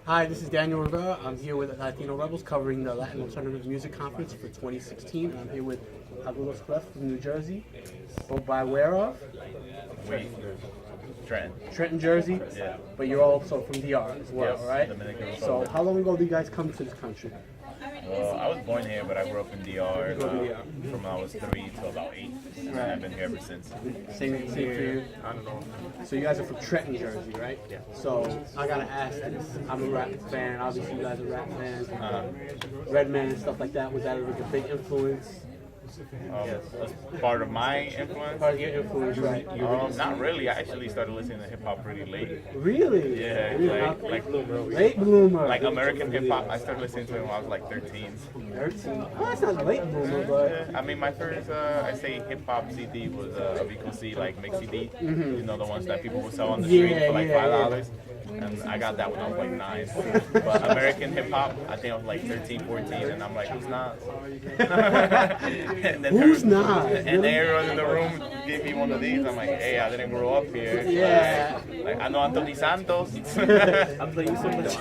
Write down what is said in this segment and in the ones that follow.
Hi, this is Daniel Rivera. I'm here with Latino Rebels covering the Latin Alternative Music Conference for 2016. I'm here with Agudos Clef from New Jersey. Both by where of? Trenton, Jersey? Yeah. But you're also from DR as well, Yes, right? Dominican Republic. So how long ago did you guys come to this country? Well, I was born here, but I grew up in DR from when I was 3 to about 8. And I've been here ever since. Same for you? I don't know. So you guys are from Trenton, Jersey, right? Yeah. So I gotta ask this. I'm a rap fan. Obviously, you guys are rap fans. Redman and stuff like that. Was that like a big influence? As part of my influence? Part of your influence, right? Not really. I actually started listening to hip hop pretty late. Really? Yeah, like late bloomer. Like American hip hop. I started listening to it when I was like 13. 13? Oh, that's not late bloomer, but Yeah, I mean, my first, I say hip hop CD was Agudos Clef, like mix CD. You know, the ones that people would sell on the street for like $5. And I got that when I was like 9. But American hip hop, I think I was like 13, 14, and I'm like, who's not? And then who's not? And then everyone in the room gave me one of these. I'm like, hey, I didn't grow up here. Yeah. Like, I know Anthony Santos. I'm playing so much.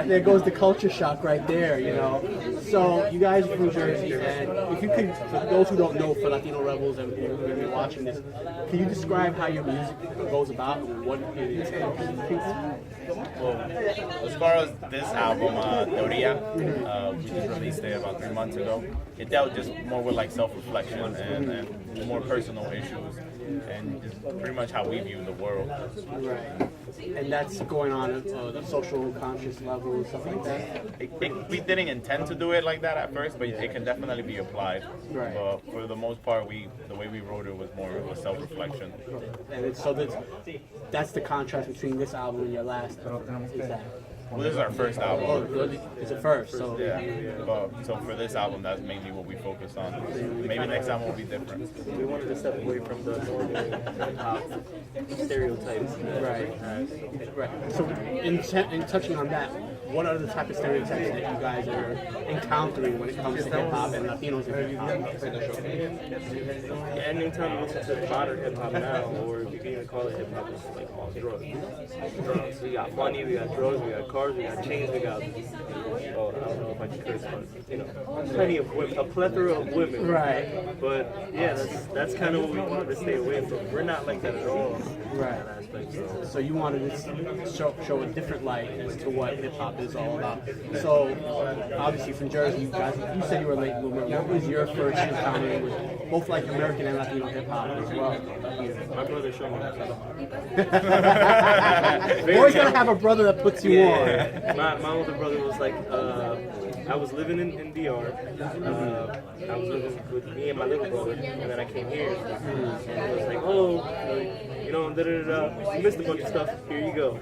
There goes the culture shock right there, you know. So you guys are from Jersey, and if you could, for those who don't know, for Latino Rebels and who are going to be watching this, can you describe how your music goes about and what it entails? Well, as far as this album, Teoria, we just released it about 3 months ago. It dealt just more with like self-reflection and more personal issues and just pretty much how we view the world. Right. And that's going on at the social conscious level and stuff like that? We didn't intend to do it like that at first, but it can definitely be applied. Right. But for the most part, the way we wrote it was more of a self-reflection. And so that's the contrast between this album and your last album, is that? Well, this is our first album. Oh, really? It's a first, so... Yeah, but so for this album, that's mainly what we focused on. Maybe next album will be different. We wanted to step away from the normal hip-hop stereotypes. Right. So in touching on that, what are the type of stereotypes that you guys are encountering when it comes to hip-hop and Latinos in hip-hop? Yeah, anytime you listen to modern hip-hop now, or if you can even call it hip-hop, it's like all drugs. Drugs. We got money, we got drugs, we got cars, we got chains, we got, oh, I don't know if I can curse, but, you know, plenty of women, a plethora of women. Right. But, yeah, that's kind of what we wanted to stay away from. We're not like that at all. Right. In that aspect, So you wanted to show a different light as to what hip-hop is all about. So, obviously from Jersey, you said you were a late bloomer. What was your first encounter with both like American and Latino hip-hop as well? my brother showed me You're always gonna have a brother that puts you on. My older brother was like, I was living in DR. I was living with me and my little brother, and then I came here, and it was like, oh, you know, you missed a bunch of stuff. Here you go.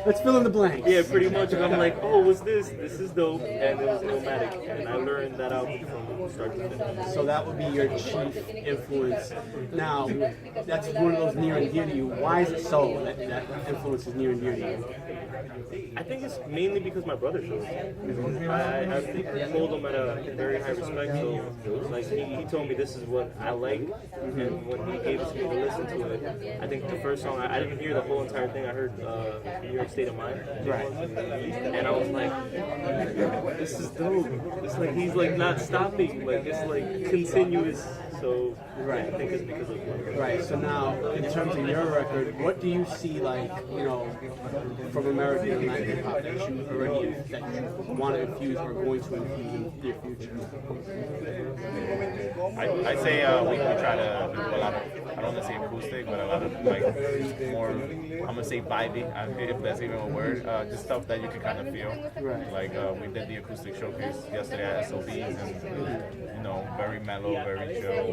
Let's fill in the blanks. Yeah, pretty much. And I'm like, oh, what's this? This is dope. And it was Nomadic, and I learned that album from start to finish. So that would be your chief influence. Now, that's one of those near and dear to you. Why is it so that influence is near and dear to you? I think it's mainly because my brother showed me. I hold him at a very high respect, so it was like he told me this is what I like, and when he gave it to me to listen to it, I think the first song, I didn't hear the whole entire thing, I heard New York State of Mind. Right. And I was like, this is dope. It's like he's like not stopping, like it's like continuous. So Right. I think it's because of that. Right. So now, in terms of your record, what do you see like, you know, from American and Latin hip hop that you want to infuse or going to infuse in your future? I say we try to do a lot of, I don't want to say acoustic, but a lot of like more, I'm gonna say vibey, if that's even a word, just stuff that you can kind of feel. Right. Like we did the acoustic showcase yesterday at SOBs, and you know, very mellow, very chill,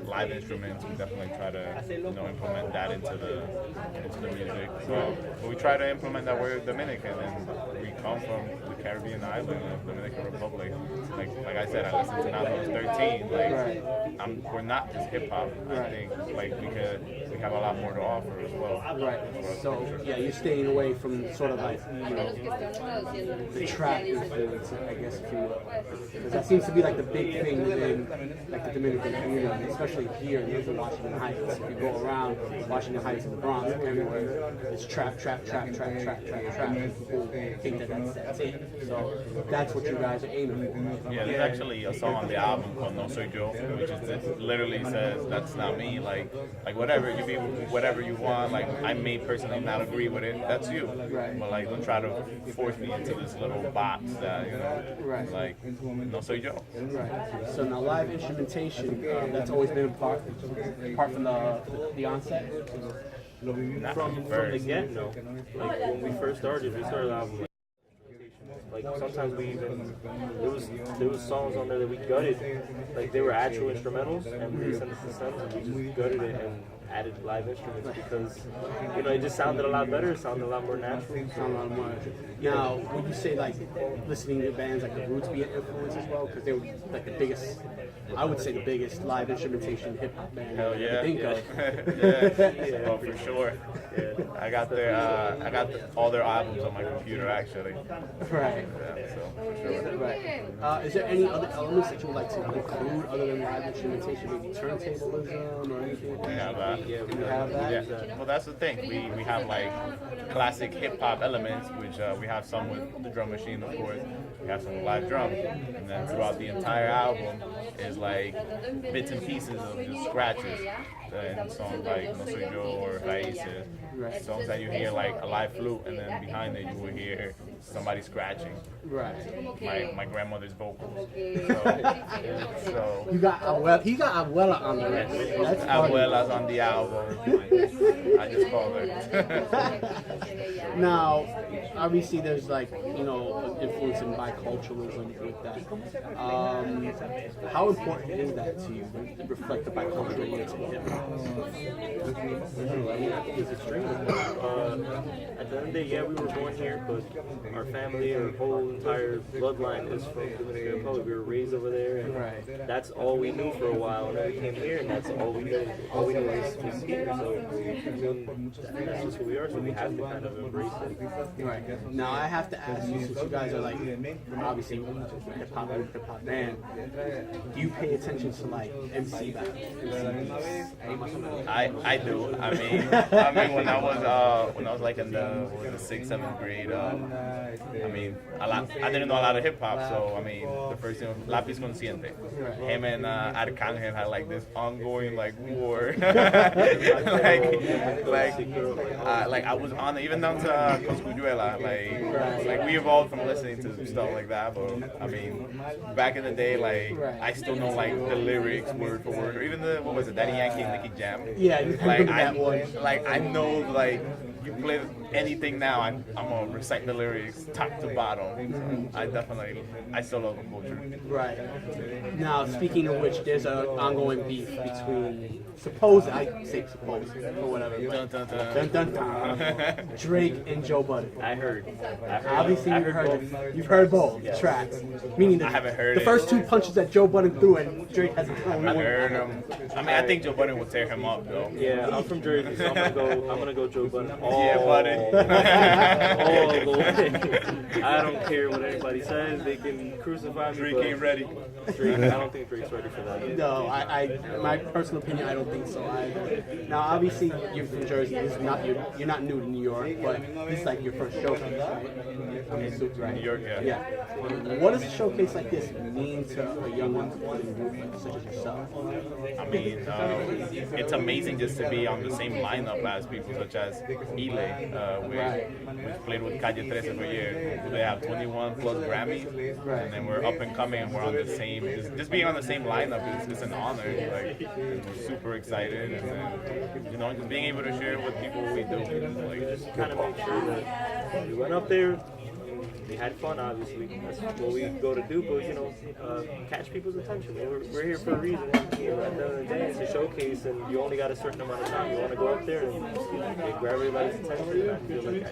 live instruments. We definitely try to implement that into the music. But we try to implement that we're Dominican and we come from the Caribbean island of Dominican Republic. Like I said, I listened to now when I was 13. Like we're not just hip hop. I think like we could have a lot more to offer as well. Right. So yeah, you're staying away from sort of like the trap influence, I guess, if you will, because that seems to be like the big thing within like the Dominican community, especially here in Washington Heights. If you go around Washington Heights and the Bronx, everywhere, it's trap. And people think that that's it. So that's what you guys are aiming for. Yeah, there's actually a song on the album called No Soy Yo, which is just literally says that's not me. Like whatever you be, whatever you want. Like I may personally not agree with it. That's you. Right. But like don't try to force me into this little box that Right. like no soy yo. Right. So now live instrumentation, that's always been apart from the onset. From the get-go, like when we first started, we started out like sometimes we even there was songs on there that we gutted, like they were actual instrumentals, and we sent us the stems and we just gutted it and added live instruments because it just sounded a lot better, it sounded a lot more natural. Sound a lot more. Now, would you say like listening to bands like the Roots be an influence as well? Because they were like the biggest, I would say the biggest live instrumentation hip hop band Hell yeah. I think of. Yeah. Oh, for sure. Yeah. I got all their albums on my computer actually. Right. Yeah, so for sure. Right. Is there any other elements that you would like to include other than live instrumentation, maybe turntablism or anything? We have that. You have that? Yeah. Well, that's the thing. We have like classic hip hop elements, which we have some with the drum machine, of course. We have some with live drums, and then throughout the entire album is like bits and pieces of just scratches. And songs like No Soy Yo or Raíces, songs that you hear like a live flute, and then behind it you will hear somebody scratching. Right. My grandmother's vocals. So He got Abuela on the record. That's funny. Abuela's on the album. I just called her. Now, obviously, there's like an influence in biculturalism with that. How important is that to you to reflect the biculturalism in hip hop? I think it's extreme. At the end of the day, yeah, we were born here, but our family, our whole entire bloodline is from Dominican Republic. We were raised over there, and that's all we knew for a while. And then we came here, and that's all we knew. All we knew was here. So that's just who we are. So we have to kind of embrace it. Right. Now I have to ask you, since you guys are like obviously hip hop band, do you pay attention to like MC battles? I do. I mean, when I was like in the 6th, 7th grade, I mean, I didn't know a lot of hip hop, so I mean, the first thing, Lápiz Consciente, him and Arcángel had like this ongoing like war, like I was on it, even down to Coscuyuela, like we evolved from listening to stuff like that, but I mean, back in the day, like I still know like the lyrics word for word, or even the what was it, Daddy Yankee and Nicky Jam. Yeah, like that one. Like I know like you play anything now, I'm gonna recite the lyrics top to bottom. So I still love the culture. Right. Now, speaking of which, there's an ongoing beef between I say supposed or whatever. Drake and Joe Budden. I heard. Obviously, you've heard both tracks. Meaning I haven't heard the it. first two punches that Joe Budden threw, and Drake hasn't thrown I one. heard him. I mean, I think Joe Budden will tear him up though. Yeah, I'm from Jersey, so I'm gonna go Joe Budden. Yeah, Budden. All the way. I don't care what anybody says. They can crucify me. Drake ain't ready. Drake, I don't think Drake's ready for that yet. No, my personal opinion, I don't think so either. Now, obviously, you're from Jersey. This is not you're not new to New York, but this is like your first showcase, right? New York, Yeah. What does a showcase like this mean to a young one such as yourself? I mean, it's amazing just to be on the same lineup as people such as Ile, which played with Calle 13 for a year. They have 21 plus Grammys, and then we're up and coming, and we're on the same. Just being on the same lineup is an honor. Like, we're super excited, and then, just being able to share with people what we do. Like, Just kind of make sure that we went up there, we had fun, obviously. That's what we go to do, but, you know, catch people's attention. We're here for a reason. You know, at the end of the day, it's a showcase, and you only got a certain amount of time. You want to go up there and grab everybody's attention, and I feel like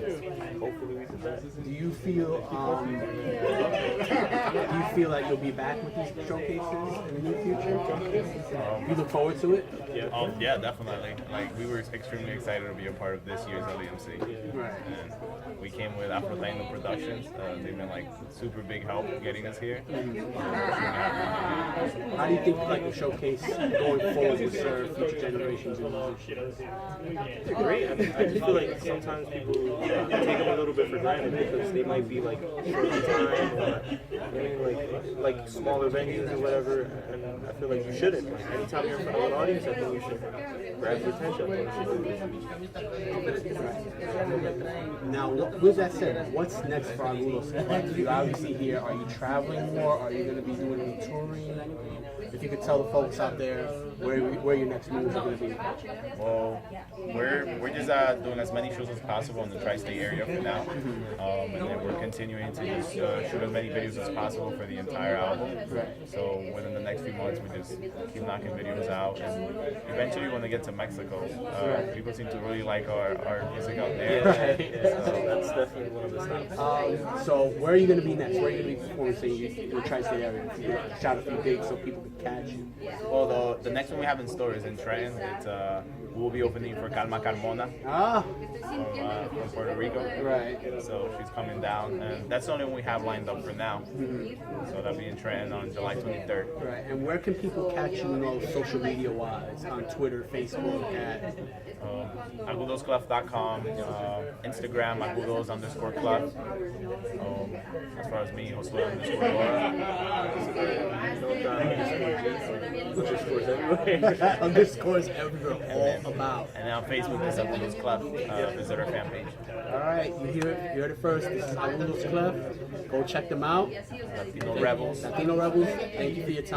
hopefully we did that. Do you feel like you'll be back with these showcases in the near future? You look forward to it? Yeah, definitely. Like, we were extremely excited to be a part of this year's LEMC. Right. And we came with Latino Productions. They've been like super big help getting us here. How do you think like the showcase going forward will serve future generations in music? They're great. I mean, I just feel like sometimes people take them a little bit for granted because they might be like short time or like smaller venues or whatever. And I feel like you shouldn't. Like, anytime you're in front of an audience, I think you should grab the attention. Now, with that said, what's next for Agudos Clef? You obviously here. Are you traveling more? Are you going to be doing any touring? If you could tell the folks out there where your next moves are going to be. Well, we're just doing as many shows as possible in the tri-state area for now, and then we're continuing to just shoot as many videos as possible for the entire album. So within the next few months, we just keep knocking videos out, and eventually, when we get to Mexico, people seem to really like our music out there. So that's definitely one of the stops. So where are you going to be next? Where are you going to be performing? Say in the tri-state area. If you could shout a few dates so people can catch you. Well, the next one we have in store is in Trenton. It's we'll be opening for Calma Carmona from Puerto Rico. Right. So she's coming down, and that's the only one we have lined up for now. So that'll be in Trenton on July 23rd. Right. And where can people catch you, social media wise? On Twitter, Facebook, at agudosclef.com, Instagram agudos_clef. As far as me, Josue_Laura. Underscores everywhere, all about. And then on Facebook, it's Agudos Clef. Visit our fan page. All right, you heard it first. This is Agudos Clef. Go check them out. Latino Rebels. Latino Rebels. Thank you for your time.